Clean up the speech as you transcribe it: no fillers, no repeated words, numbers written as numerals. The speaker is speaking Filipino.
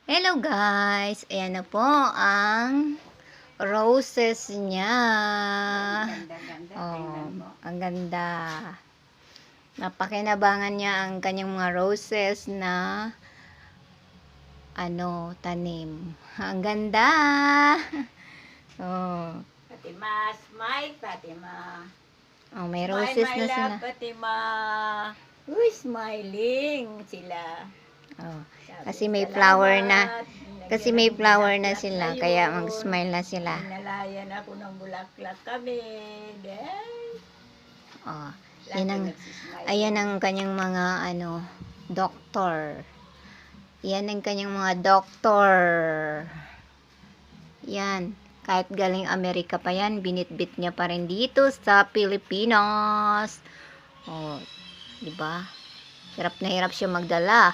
Hello guys! Ayan na po ang roses niya. Ganda-ganda, Oh, tingnan mo. ang ganda. Napakinabangan niya ang kanyang mga roses na tanim. Ang ganda! Oh, Fatima, smile, Fatima. oh may Smile, roses my na sila. love, Fatima. Uy, smiling sila. Oh, Sabi, kasi may "Salamat." flower na. Nilagyan Kasi ng may flower na bulaklak sila, ngayon. kaya mag-smile na sila. Nalayan ako ng bulaklak kami. Oh, Lagi yan ang, nagsismile. ayan ang kanyang mga doktor. Yan ang kanyang mga doktor. Yan. Kahit galing Amerika pa yan, binitbit niya pa rin dito sa Pilipinas. Oh, di ba? Hirap na hirap siya magdala.